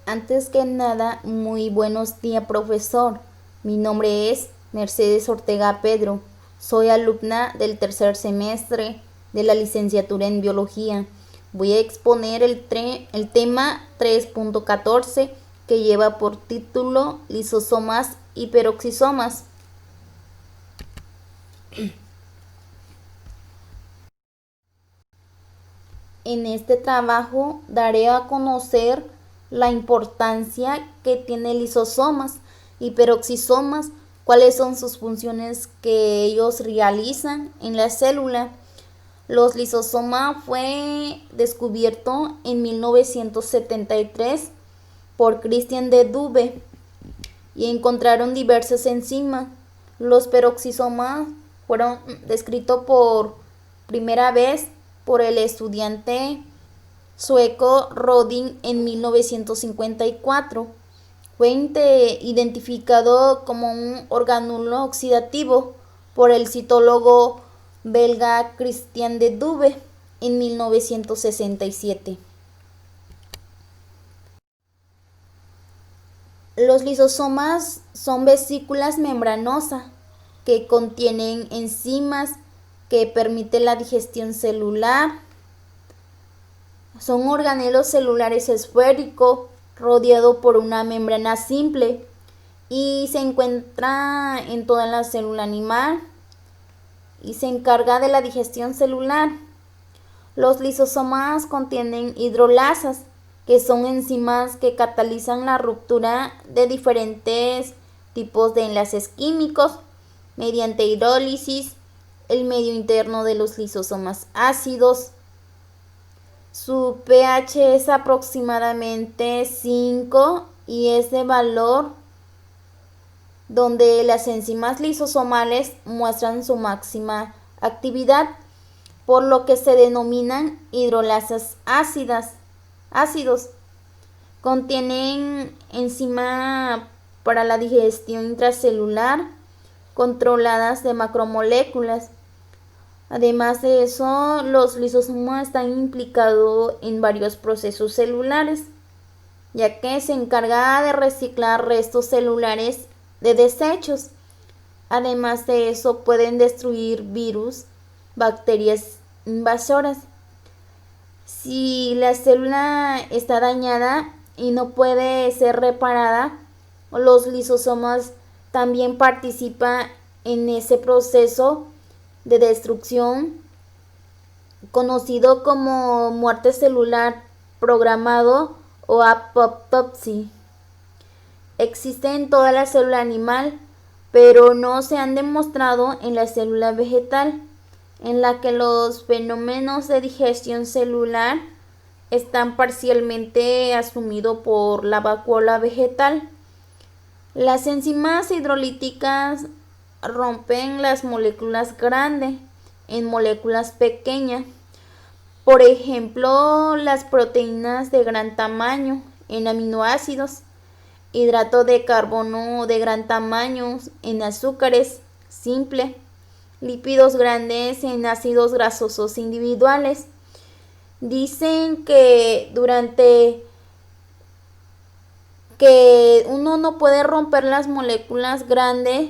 Antes que nada, muy buenos días, profesor. Mi nombre es Mercedes Ortega Pedro. Soy alumna del tercer semestre de la licenciatura en biología. Voy a exponer el tema 3.14 que lleva por título lisosomas y peroxisomas. En este trabajo daré a conocer la importancia que tiene lisosomas y peroxisomas, cuáles son sus funciones que ellos realizan en la célula. Los lisosomas fue descubierto en 1973 por Christian de Dube y encontraron diversas enzimas. Los peroxisomas fueron descritos por primera vez por el estudiante sueco Rodin en 1954. Fue identificado como un orgánulo oxidativo por el citólogo belga Christian de Dube en 1967. Los lisosomas son vesículas membranosas que contienen enzimas que permiten la digestión celular. Son organelos celulares esféricos rodeados por una membrana simple y se encuentra en toda la célula animal y se encarga de la digestión celular. Los lisosomas contienen hidrolasas, que son enzimas que catalizan la ruptura de diferentes tipos de enlaces químicos mediante hidrólisis. El medio interno de los lisosomas ácidos. Su pH es aproximadamente 5 y es de valor donde las enzimas lisosomales muestran su máxima actividad, por lo que se denominan hidrolasas ácidos. Contienen enzima para la digestión intracelular controladas de macromoléculas. Además de eso, los lisosomas están implicados en varios procesos celulares, ya que se encarga de reciclar restos celulares de desechos. Además de eso, pueden destruir virus, bacterias invasoras. Si la célula está dañada y no puede ser reparada, los lisosomas también participan en ese proceso de destrucción conocido como muerte celular programado o apoptosis. Existe en toda la célula animal, pero no se han demostrado en la célula vegetal, en la que los fenómenos de digestión celular están parcialmente asumidos por la vacuola vegetal. Las enzimas hidrolíticas rompen las moléculas grandes en moléculas pequeñas. Por ejemplo, las proteínas de gran tamaño en aminoácidos, hidrato de carbono de gran tamaño en azúcares simples, lípidos grandes en ácidos grasosos individuales. Dicen que uno no puede romper las moléculas grandes,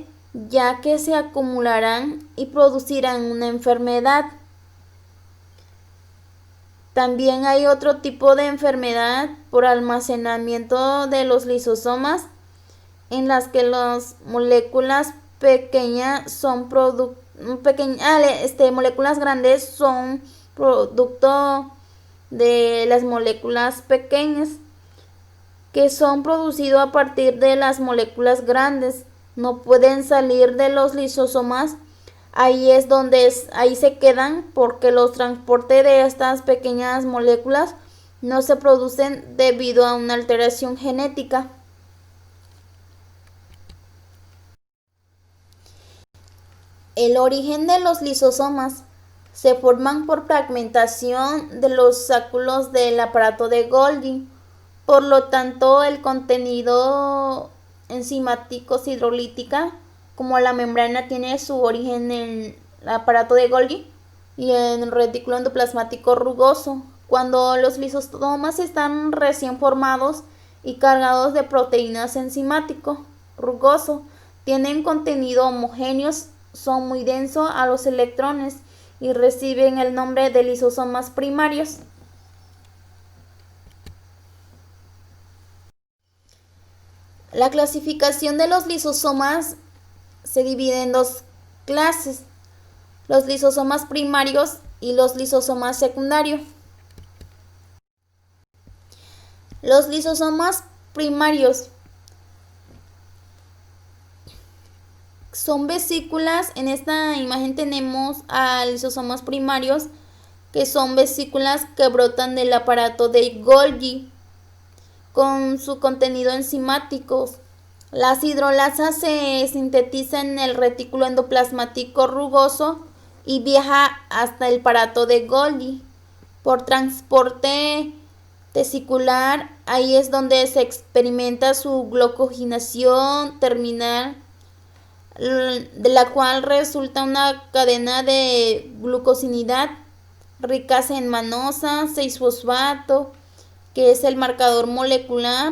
ya que se acumularán y producirán una enfermedad. También hay otro tipo de enfermedad por almacenamiento de los lisosomas, en las que las moléculas pequeñas son moléculas grandes son producto de las moléculas pequeñas, que son producidos a partir de las moléculas grandes. No pueden salir de los lisosomas. Ahí se quedan porque los transportes de estas pequeñas moléculas no se producen debido a una alteración genética. El origen de los lisosomas se forman por fragmentación de los sacúolos del aparato de Golgi. Por lo tanto, el contenido enzimático hidrolítica, como la membrana, tiene su origen en el aparato de Golgi y en el retículo endoplasmático rugoso. Cuando los lisosomas están recién formados y cargados de proteínas enzimático rugoso. Tienen contenido homogéneo, son muy densos a los electrones y reciben el nombre de lisosomas primarios. La clasificación de los lisosomas se divide en dos clases: los lisosomas primarios y los lisosomas secundarios. Los lisosomas primarios son vesículas. En esta imagen tenemos a lisosomas primarios, que son vesículas que brotan del aparato de Golgi con su contenido enzimático. Las hidrolasas se sintetizan en el retículo endoplasmático rugoso y viaja hasta el aparato de Golgi por transporte tesicular. Ahí es donde se experimenta su glucoginación terminal, de la cual resulta una cadena de glucosinidad ricas en manosa, 6-fosfato, que es el marcador molecular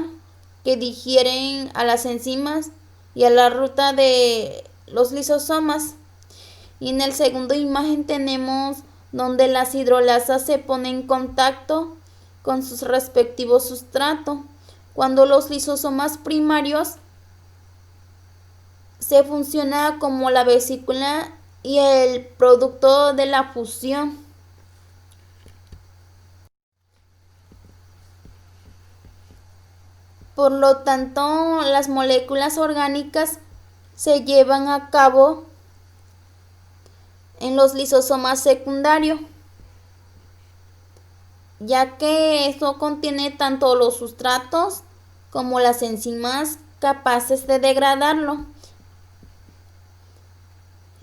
que digieren a las enzimas y a la ruta de los lisosomas. Y en el segundo imagen tenemos donde las hidrolasas se ponen en contacto con sus respectivos sustratos. Cuando los lisosomas primarios se funciona como la vesícula y el producto de la fusión. Por lo tanto, las moléculas orgánicas se llevan a cabo en los lisosomas secundarios, ya que esto contiene tanto los sustratos como las enzimas capaces de degradarlo.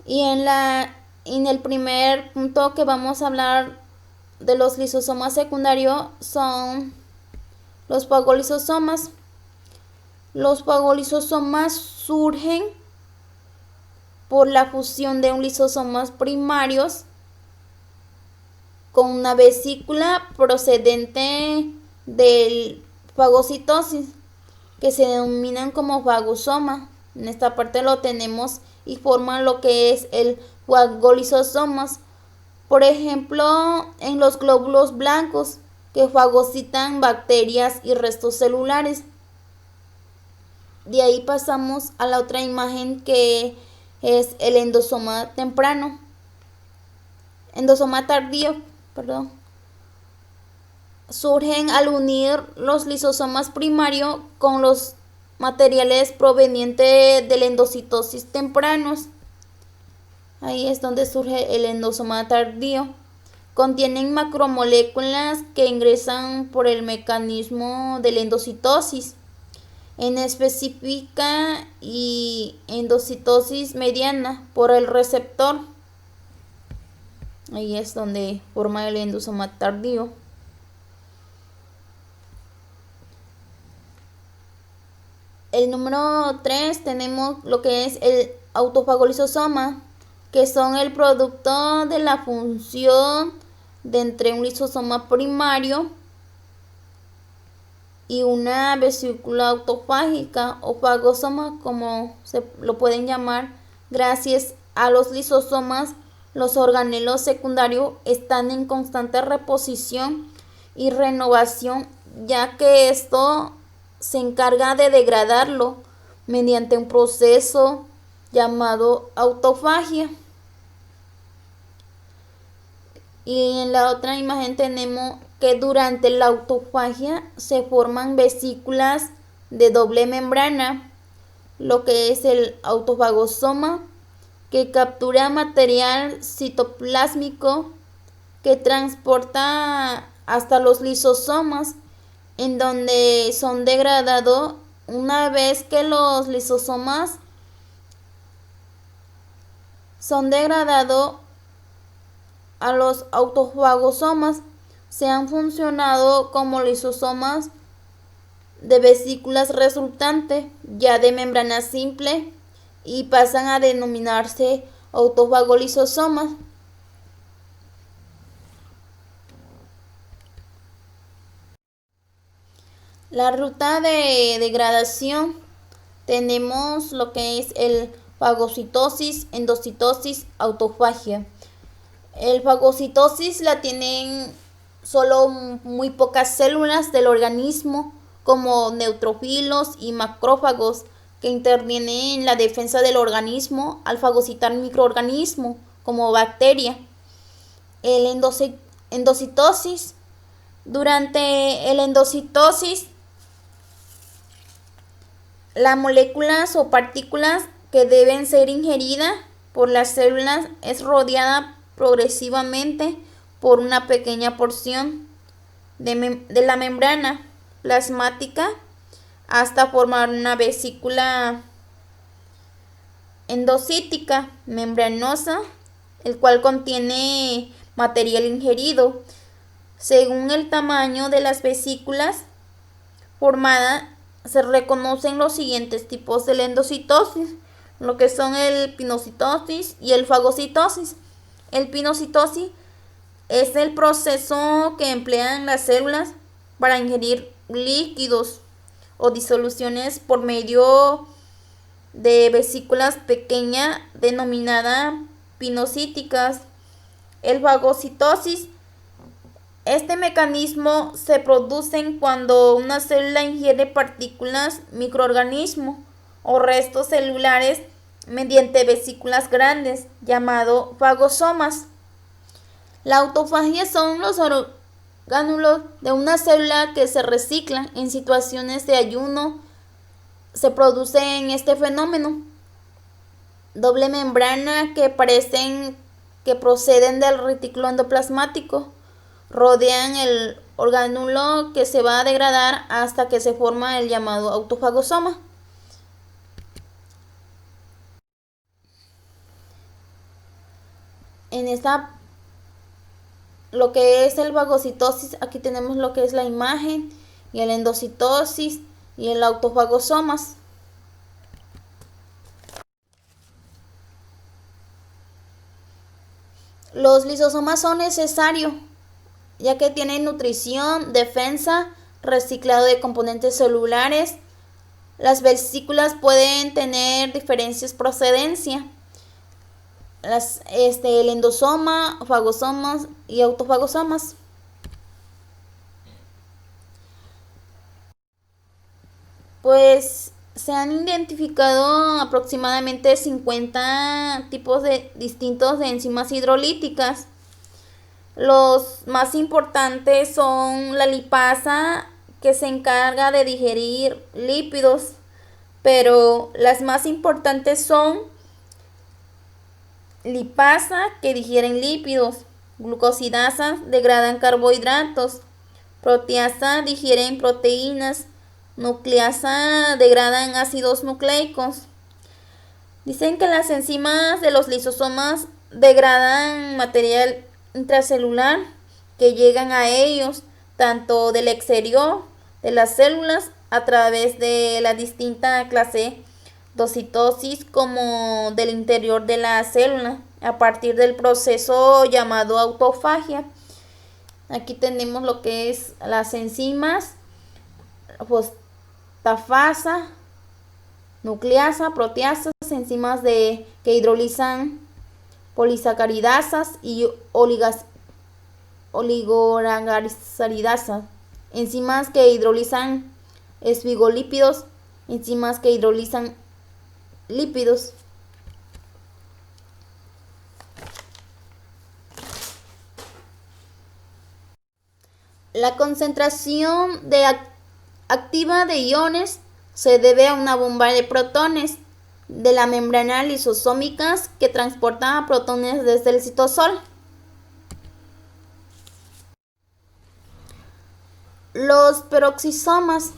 Y en el primer punto que vamos a hablar de los lisosomas secundarios son los fagolisosomas. Los fagolisosomas surgen por la fusión de un lisosomas primarios con una vesícula procedente del fagocitosis, que se denominan como fagosoma. En esta parte lo tenemos y forman lo que es el fagolisosomas. Por ejemplo, en los glóbulos blancos, que fagocitan bacterias y restos celulares. De ahí pasamos a la otra imagen, que es el endosoma temprano. Endosoma tardío, surgen al unir los lisosomas primarios con los materiales provenientes de la endocitosis tempranos. Ahí es donde surge el endosoma tardío. Contienen macromoléculas que ingresan por el mecanismo de la endocitosis, en específica y endocitosis mediana por el receptor. Ahí es donde forma el endosoma tardío. El número 3 tenemos lo que es el autofagolisosoma, que son el producto de la función de entre un lisosoma primario y una vesícula autofágica o fagosoma, como se lo pueden llamar. Gracias a los lisosomas, los organelos secundarios están en constante reposición y renovación, ya que esto se encarga de degradarlo mediante un proceso llamado autofagia. Y en la otra imagen tenemos que durante la autofagia se forman vesículas de doble membrana, lo que es el autofagosoma, que captura material citoplásmico que transporta hasta los lisosomas, en donde son degradados. Una vez que los lisosomas son degradados a los autofagosomas, se han funcionado como lisosomas de vesículas resultantes ya de membrana simple y pasan a denominarse autofagolisosomas. La ruta de degradación tenemos lo que es el fagocitosis, endocitosis, autofagia. El fagocitosis la tienen solo muy pocas células del organismo, como neutrófilos y macrófagos, que intervienen en la defensa del organismo al fagocitar microorganismos, como bacteria. El endocitosis. Durante el endocitosis, las moléculas o partículas que deben ser ingeridas por las células es rodeada progresivamente por una pequeña porción de la membrana plasmática hasta formar una vesícula endocítica membranosa, el cual contiene material ingerido. Según el tamaño de las vesículas formadas, se reconocen los siguientes tipos de la endocitosis, lo que son el pinocitosis y el fagocitosis. El pinocitosis es el proceso que emplean las células para ingerir líquidos o disoluciones por medio de vesículas pequeñas denominadas pinocíticas. El fagocitosis. Este mecanismo se produce cuando una célula ingiere partículas, microorganismos o restos celulares mediante vesículas grandes, llamado fagosomas. La autofagia son los orgánulos de una célula que se reciclan en situaciones de ayuno. Se produce en este fenómeno doble membrana que proceden del retículo endoplasmático. Rodean el orgánulo que se va a degradar hasta que se forma el llamado autofagosoma. En esta, lo que es el fagocitosis, aquí tenemos lo que es la imagen, y el endocitosis y el autofagosomas. Los lisosomas son necesarios ya que tienen nutrición, defensa, reciclado de componentes celulares. Las vesículas pueden tener diferentes procedencia. El endosoma, fagosomas y autofagosomas. Pues se han identificado aproximadamente 50 tipos distintos de enzimas hidrolíticas. Los más importantes son la lipasa, que se encarga de digerir lípidos, pero las más importantes son lipasa, que digieren lípidos; glucosidasa, degradan carbohidratos; proteasa, digieren proteínas; nucleasa, degradan ácidos nucleicos. Dicen que las enzimas de los lisosomas degradan material intracelular que llegan a ellos tanto del exterior de las células a través de la distinta clase de citosis como del interior de la célula a partir del proceso llamado autofagia. Aquí tenemos lo que es las enzimas fosfatasa, nucleasa, proteasas, enzimas que hidrolizan polisacaridasas y oligosacaridasas, enzimas que hidrolizan esfingolípidos, enzimas que hidrolizan lípidos. La concentración activa de iones se debe a una bomba de protones de la membrana lisosómicas que transporta a protones desde el citosol. Los peroxisomas.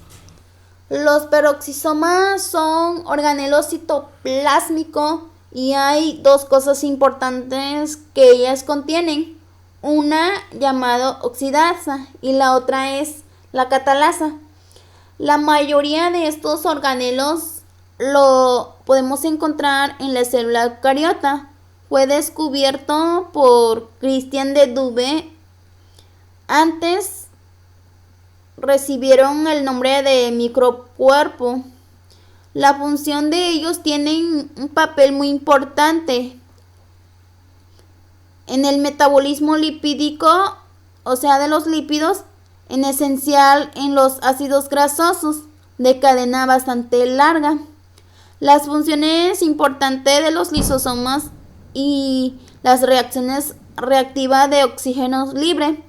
Los peroxisomas son organelos citoplásmicos y hay dos cosas importantes que ellas contienen. Una llamada oxidasa y la otra es la catalasa. La mayoría de estos organelos lo podemos encontrar en la célula eucariota. Fue descubierto por Christian de Dubé. Antes recibieron el nombre de microcuerpo. La función de ellos tiene un papel muy importante en el metabolismo lipídico, o sea, de los lípidos, en esencial en los ácidos grasosos de cadena bastante larga. Las funciones importantes de los lisosomas y las reacciones reactivas de oxígeno libre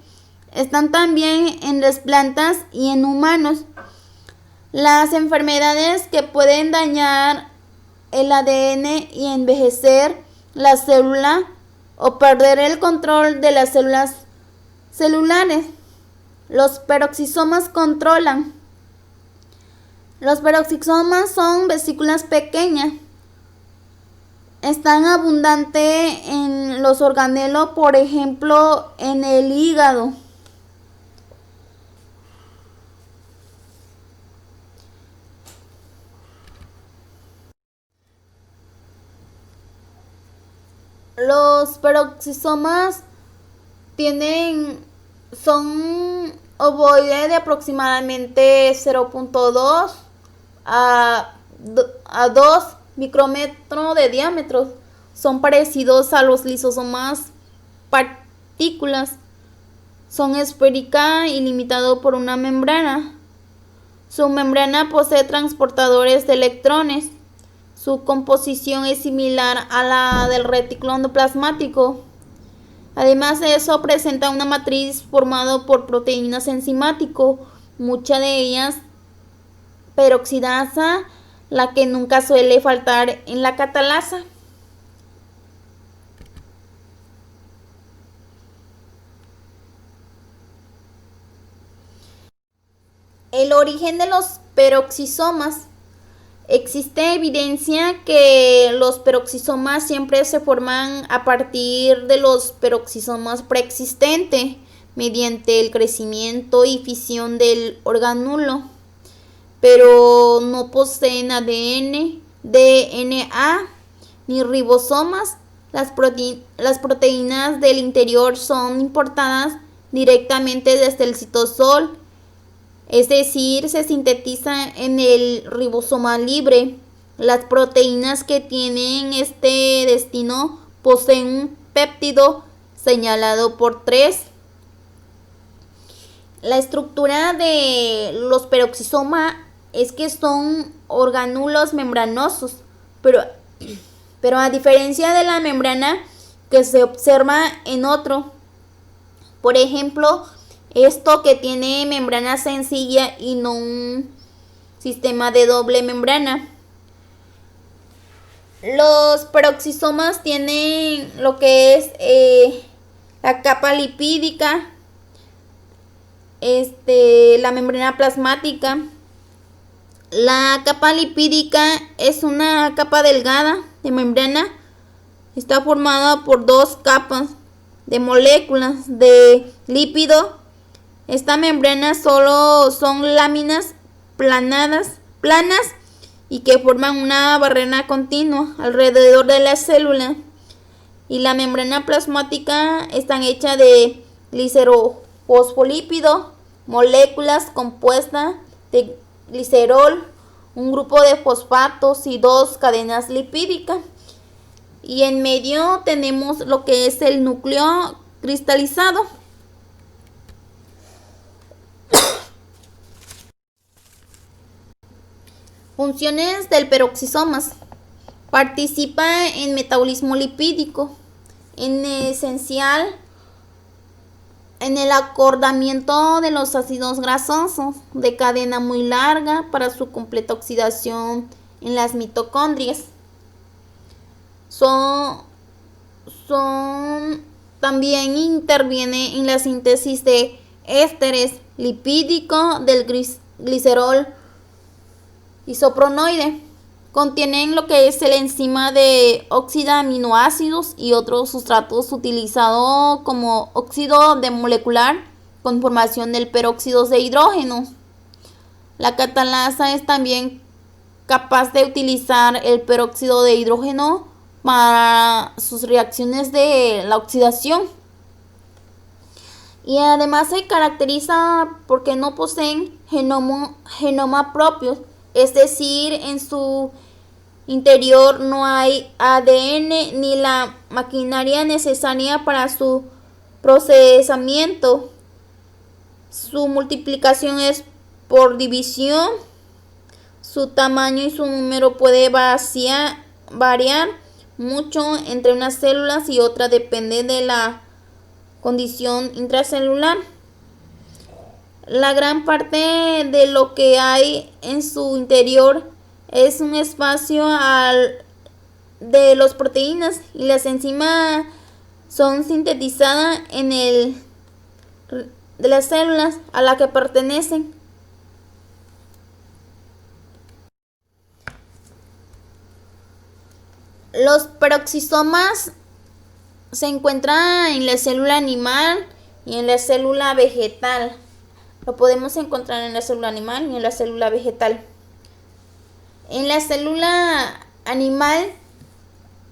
están también en las plantas y en humanos. Las enfermedades que pueden dañar el ADN y envejecer la célula o perder el control de las células celulares. Los peroxisomas controlan. Los peroxisomas son vesículas pequeñas. Están abundantes en los organelos, por ejemplo, en el hígado. Los peroxisomas son ovoides de aproximadamente 0.2 a 2 micrómetros de diámetro. Son parecidos a los lisosomas partículas. Son esféricas y limitados por una membrana. Su membrana posee transportadores de electrones. Su composición es similar a la del retículo endoplasmático. Además de eso, presenta una matriz formada por proteínas enzimáticas, muchas de ellas peroxidasa, la que nunca suele faltar en la catalasa. El origen de los peroxisomas. Existe evidencia que los peroxisomas siempre se forman a partir de los peroxisomas preexistentes mediante el crecimiento y fisión del orgánulo, pero no poseen ADN, DNA ni ribosomas. Las proteínas del interior son importadas directamente desde el citosol, es decir, se sintetiza en el ribosoma libre. Las proteínas que tienen este destino poseen un péptido señalado por 3. La estructura de los peroxisomas es que son orgánulos membranosos, pero a diferencia de la membrana que se observa en otro, por ejemplo, esto que tiene membrana sencilla y no un sistema de doble membrana. Los peroxisomas tienen lo que es la capa lipídica, la membrana plasmática. La capa lipídica es una capa delgada de membrana. Está formada por 2 capas de moléculas de lípido. Esta membrana solo son láminas planas y que forman una barrera continua alrededor de la célula. Y la membrana plasmática está hecha de glicerofosfolípido, moléculas compuestas de glicerol, un grupo de fosfatos y 2 cadenas lipídicas. Y en medio tenemos lo que es el núcleo cristalizado. Funciones del peroxisomas. Participa en metabolismo lipídico, en esencial en el acordamiento de los ácidos grasosos de cadena muy larga para su completa oxidación en las mitocondrias. También interviene en la síntesis de ésteres lipídicos del glicerol isopronoide. Contienen lo que es el enzima de oxida aminoácidos y otros sustratos utilizado como óxido de molecular con formación del peróxido de hidrógeno. La catalasa es también capaz de utilizar el peróxido de hidrógeno para sus reacciones de la oxidación. y además se caracteriza porque no poseen genoma propio, es decir, en su interior no hay ADN ni la maquinaria necesaria para su procesamiento. Su multiplicación es por división. Su tamaño y su número puede variar mucho entre unas células y otras, depende de la condición intracelular. La gran parte de lo que hay en su interior es un espacio de las proteínas, y las enzimas son sintetizadas de las células a las que pertenecen. Los peroxisomas se encuentran en la célula animal y en la célula vegetal. Lo podemos encontrar en la célula animal y en la célula vegetal. En la célula animal,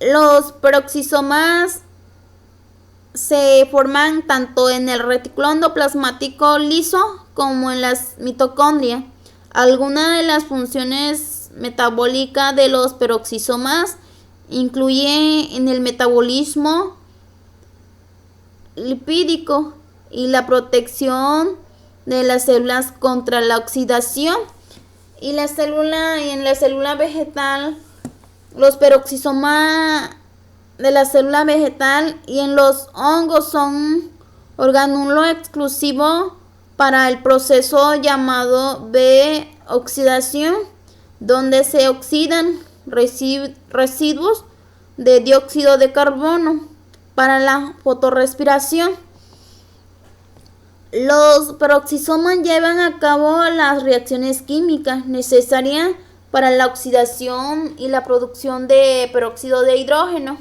los peroxisomas se forman tanto en el retículo endoplasmático liso como en las mitocondrias. Algunas de las funciones metabólicas de los peroxisomas incluye en el metabolismo lipídico y la protección de las células contra la oxidación. Y en la célula vegetal, los peroxisomas de la célula vegetal y en los hongos son orgánulo exclusivo para el proceso llamado B-oxidación, donde se oxidan residuos de dióxido de carbono para la fotorrespiración. Los peroxisomas llevan a cabo las reacciones químicas necesarias para la oxidación y la producción de peróxido de hidrógeno.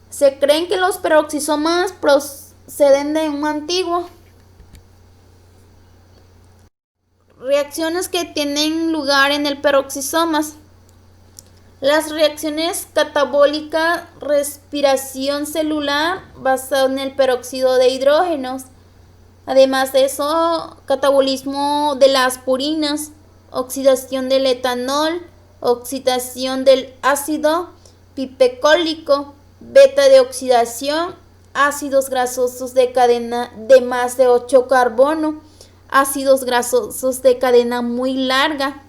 Se creen que los peroxisomas proceden de un antiguo. Reacciones que tienen lugar en el peroxisomas. Las reacciones catabólicas, respiración celular basada en el peróxido de hidrógenos. Además de eso, catabolismo de las purinas, oxidación del etanol, oxidación del ácido pipecólico, beta de oxidación, ácidos grasosos de cadena de más de 8 carbono, ácidos grasosos de cadena muy larga.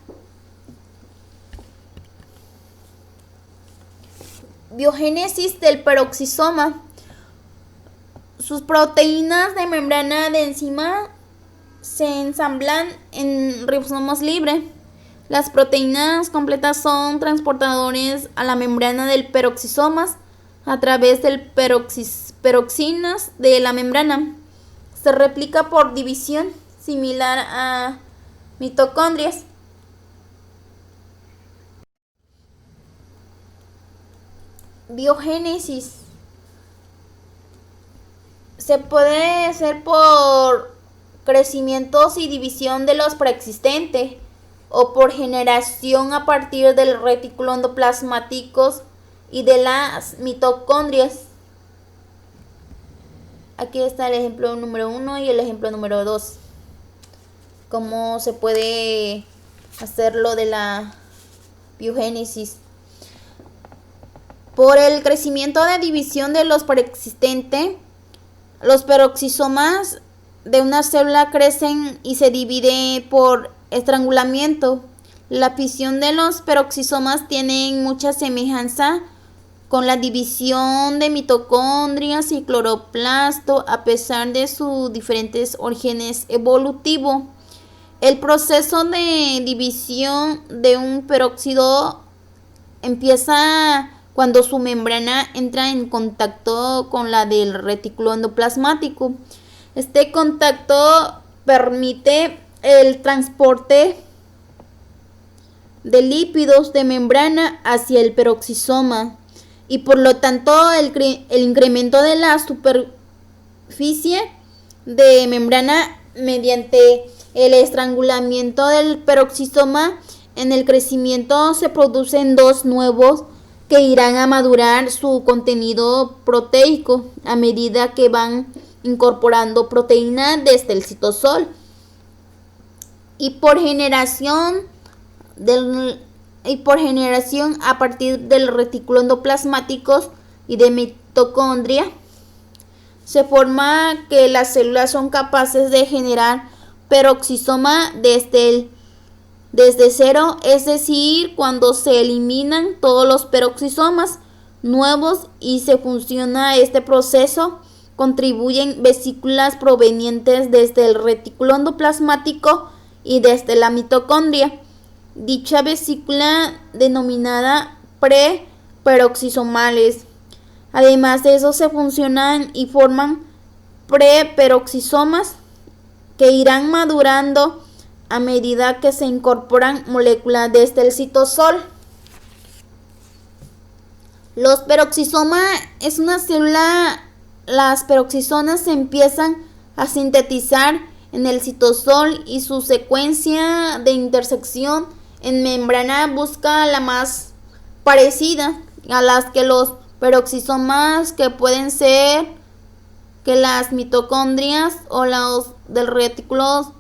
Biogénesis del peroxisoma. Sus proteínas de membrana de enzima se ensamblan en ribosomas libres. Las proteínas completas son transportadores a la membrana del peroxisomas a través del peroxinas de la membrana. Se replica por división, similar a mitocondrias. Biogénesis. Se puede hacer por crecimientos y división de los preexistentes o por generación a partir del retículo endoplasmático y de las mitocondrias. Aquí está el ejemplo número 1 y el ejemplo número 2. Cómo se puede hacer lo de la biogénesis. Por el crecimiento de división de los preexistentes, los peroxisomas de una célula crecen y se dividen por estrangulamiento. La fisión de los peroxisomas tiene mucha semejanza con la división de mitocondrias y cloroplasto, a pesar de sus diferentes orígenes evolutivos. El proceso de división de un peróxido empieza cuando su membrana entra en contacto con la del retículo endoplasmático. Este contacto permite el transporte de lípidos de membrana hacia el peroxisoma y por lo tanto el incremento de la superficie de membrana mediante el estrangulamiento del peroxisoma. En el crecimiento se producen dos nuevos que irán a madurar su contenido proteico a medida que van incorporando proteína desde el citosol y por generación a partir del retículo endoplasmático y de mitocondria. Se forma que las células son capaces de generar peroxisoma desde cero, es decir, cuando se eliminan todos los peroxisomas nuevos y se funciona este proceso, contribuyen vesículas provenientes desde el retículo endoplasmático y desde la mitocondria. Dicha vesícula denominada preperoxisomales. Además de eso se funcionan y forman preperoxisomas que irán madurando a medida que se incorporan moléculas desde el citosol. Los peroxisomas es una célula. Las peroxisomas se empiezan a sintetizar en el citosol y su secuencia de intersección en membrana busca la más parecida a las que los peroxisomas, que pueden ser que las mitocondrias o los del retículo.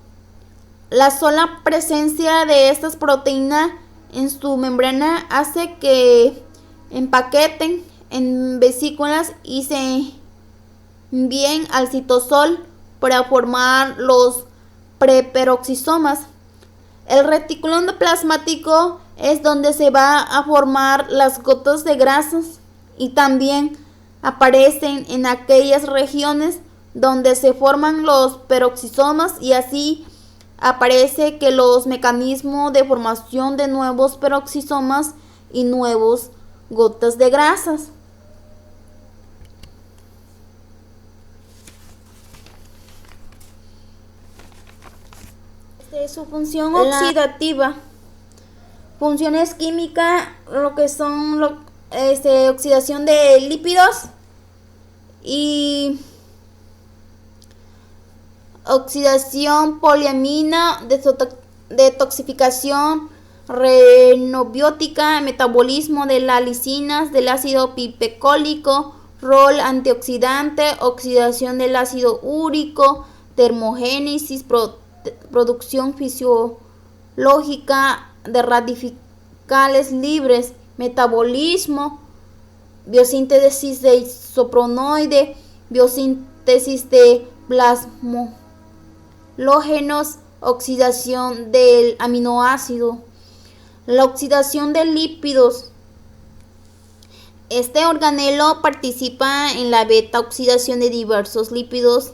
La sola presencia de estas proteínas en su membrana hace que empaqueten en vesículas y se envíen al citosol para formar los preperoxisomas. El retículo endoplasmático es donde se va a formar las gotas de grasas y también aparecen en aquellas regiones donde se forman los peroxisomas, y así aparece que los mecanismos de formación de nuevos peroxisomas y nuevos gotas de grasas. Su función oxidativa. Funciones químicas, lo que son oxidación de lípidos y oxidación poliamina, detoxificación renobiótica, metabolismo de las lisinas, del ácido pipecólico, rol antioxidante, oxidación del ácido úrico, termogénesis, producción fisiológica de radicales libres, metabolismo, biosíntesis de isopronoide, biosíntesis de plasmológenos, oxidación del aminoácido. La oxidación de lípidos. Este organelo participa en la beta oxidación de diversos lípidos,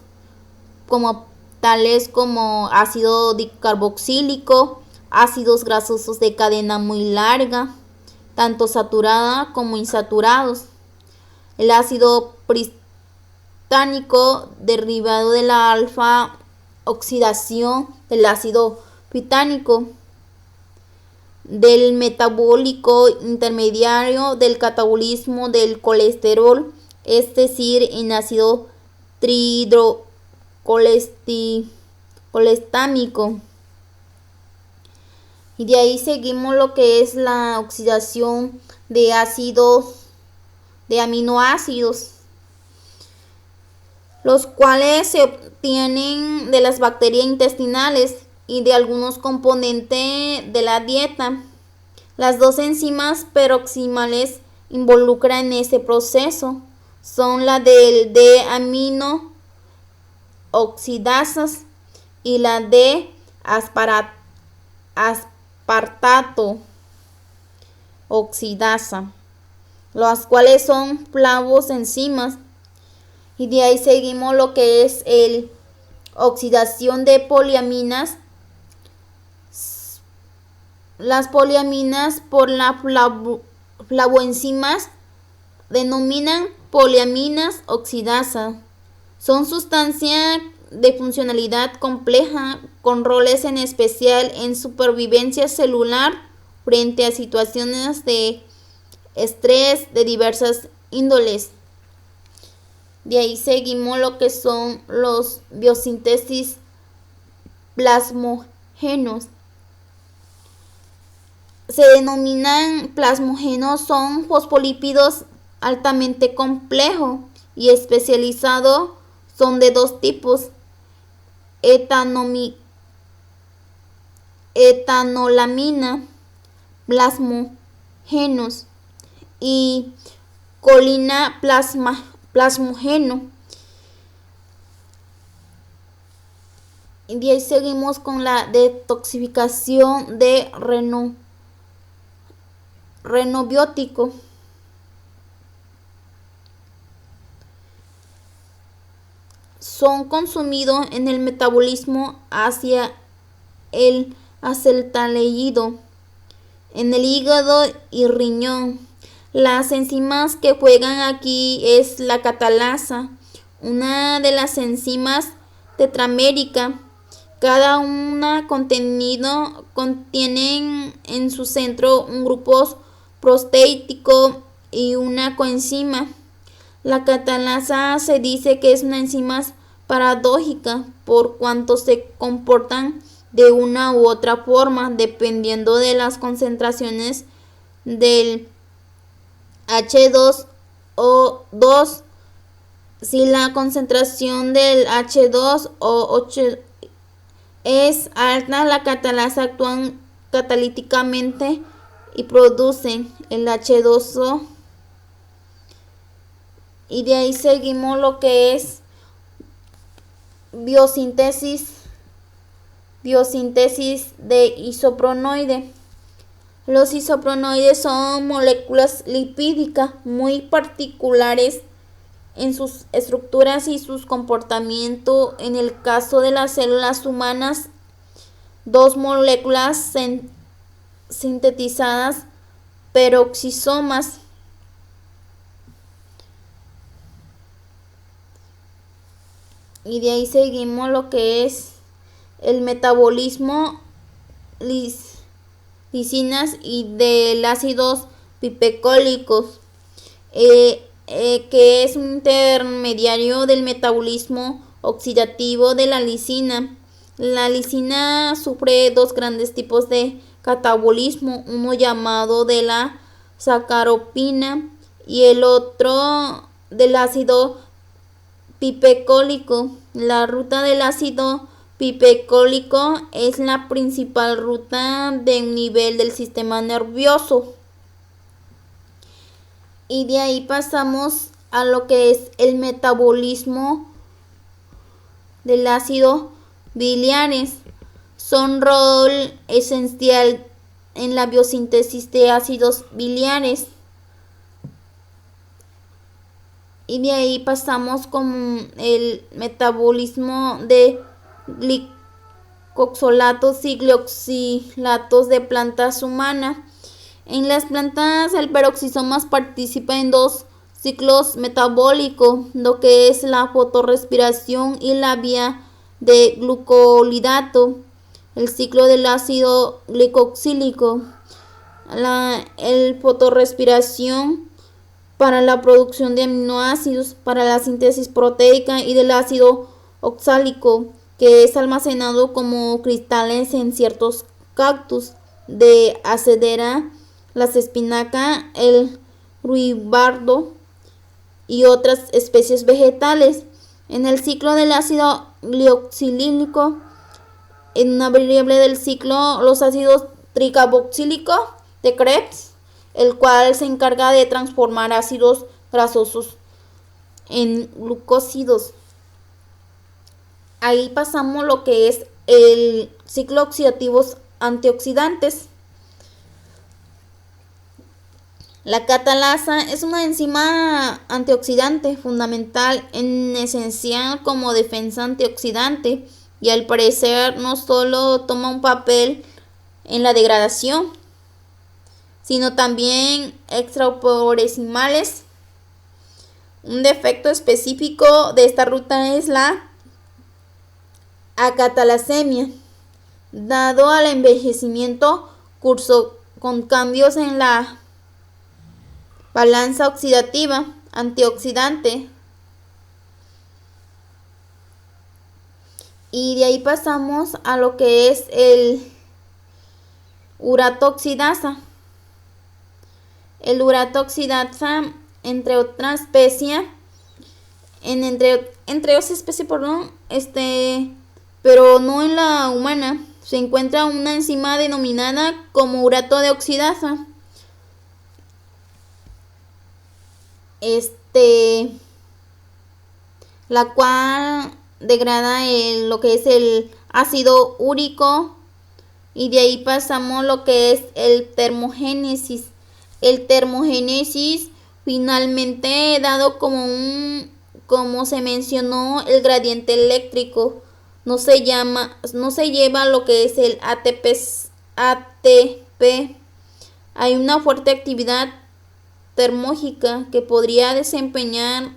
tales como ácido dicarboxílico, ácidos grasosos de cadena muy larga, tanto saturada como insaturados. El ácido pristánico, derivado de la alfa oxidación del ácido pitánico, del metabólico intermediario del catabolismo del colesterol, es decir, en ácido trihidrocolestámico. Y de ahí seguimos lo que es la oxidación de aminoácidos, los cuales se obtienen de las bacterias intestinales y de algunos componentes de la dieta. Las dos enzimas peroximales involucradas en ese proceso son la del D-amino oxidasas y la de aspartato oxidasa, las cuales son flavoenzimas. Y de ahí seguimos lo que es el oxidación de poliaminas. Las poliaminas por las flavoenzimas denominan poliaminas oxidasa. Son sustancias de funcionalidad compleja con roles en especial en supervivencia celular frente a situaciones de estrés de diversas índoles. De ahí seguimos lo que son los biosíntesis plasmógenos. Se denominan plasmógenos, son fosfolípidos altamente complejos y especializados son de dos tipos: etanolamina, plasmógenos, y colina plasmógeno. Y de ahí seguimos con la detoxificación de renobiótico. Son consumidos en el metabolismo hacia el acetaldehído en el hígado y riñón. Las enzimas que juegan aquí es la catalasa, una de las enzimas tetramérica. Cada una contienen en su centro un grupo proteítico y una coenzima. La catalasa se dice que es una enzima paradójica por cuanto se comportan de una u otra forma dependiendo de las concentraciones del H2O2. Si la concentración del H2O8 es alta, la catalasa actúan catalíticamente y producen el H2O. Y de ahí seguimos lo que es biosíntesis de isopronoide. Los isopronoides son moléculas lipídicas muy particulares en sus estructuras y sus comportamientos. En el caso de las células humanas, dos moléculas sintetizadas, peroxisomas. Y de ahí seguimos lo que es el metabolismo lisinas y del ácidos pipecólicos, que es un intermediario del metabolismo oxidativo de la lisina. La lisina sufre dos grandes tipos de catabolismo, uno llamado de la sacaropina y el otro del ácido pipecólico. La ruta del ácido pipecólico es la principal ruta de un nivel del sistema nervioso. Y de ahí pasamos a lo que es el metabolismo del ácido biliares. Son rol esencial en la biosíntesis de ácidos biliares. Y de ahí pasamos con el metabolismo de glicoxolatos y glioxilatos de plantas humanas. En las plantas el peroxisomas participa en dos ciclos metabólicos, lo que es la fotorrespiración y la vía de glucolidato, el ciclo del ácido glicoxílico, el fotorrespiración para la producción de aminoácidos, para la síntesis proteica, y del ácido oxálico, que es almacenado como cristales en ciertos cactus de acedera, las espinacas, el ruibarbo y otras especies vegetales. En el ciclo del ácido glioxílico, en una variable del ciclo, los ácidos tricarboxílicos de Krebs, el cual se encarga de transformar ácidos grasosos en glucósidos. Ahí pasamos lo que es el ciclo oxidativos antioxidantes. La catalasa es una enzima antioxidante fundamental en esencial como defensa antioxidante, y al parecer no solo toma un papel en la degradación, sino también extraporesimales. Un defecto específico de esta ruta es la acatalasemia, dado al envejecimiento curso con cambios en la balanza oxidativa antioxidante. Y de ahí pasamos a lo que es el uratoxidasa. El uratoxidasa, entre otras especies, entre entre dos especies, perdón, pero no en la humana, se encuentra una enzima denominada como urato de oxidasa. La cual degrada lo que es el ácido úrico, y de ahí pasamos lo que es el termogénesis. El termogénesis finalmente dado como se mencionó el gradiente eléctrico, no se lleva lo que es el ATP. Hay una fuerte actividad termológica que podría desempeñar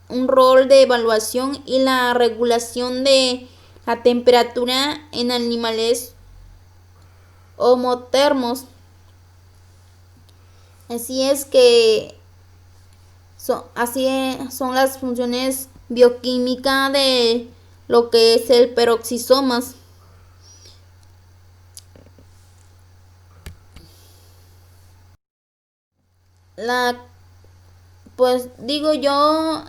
un rol de evaluación y la regulación de la temperatura en animales homotermos. Así es que son las funciones bioquímicas de lo que es el peroxisomas. Pues digo yo,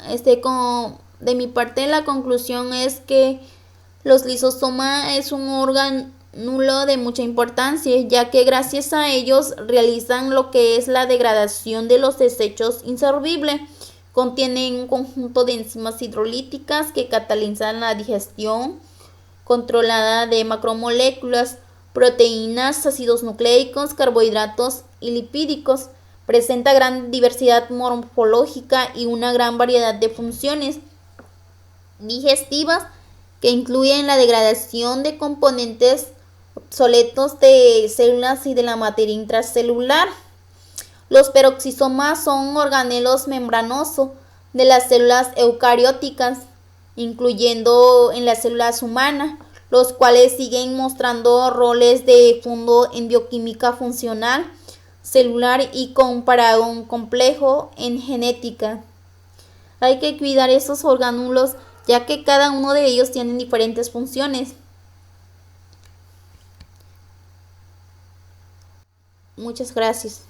de mi parte la conclusión es que los lisosomas es un órgano de mucha importancia, ya que gracias a ellos realizan lo que es la degradación de los desechos inservibles. Contienen un conjunto de enzimas hidrolíticas que catalizan la digestión controlada de macromoléculas, proteínas, ácidos nucleicos, carbohidratos y lipídicos. Presenta gran diversidad morfológica y una gran variedad de funciones digestivas que incluyen la degradación de componentes obsoletos de células y de la materia intracelular. Los peroxisomas son organelos membranosos de las células eucarióticas, incluyendo en las células humanas, los cuales siguen mostrando roles de fondo en bioquímica funcional celular y con paragón complejo en genética. Hay que cuidar esos orgánulos, ya que cada uno de ellos tiene diferentes funciones. Muchas gracias.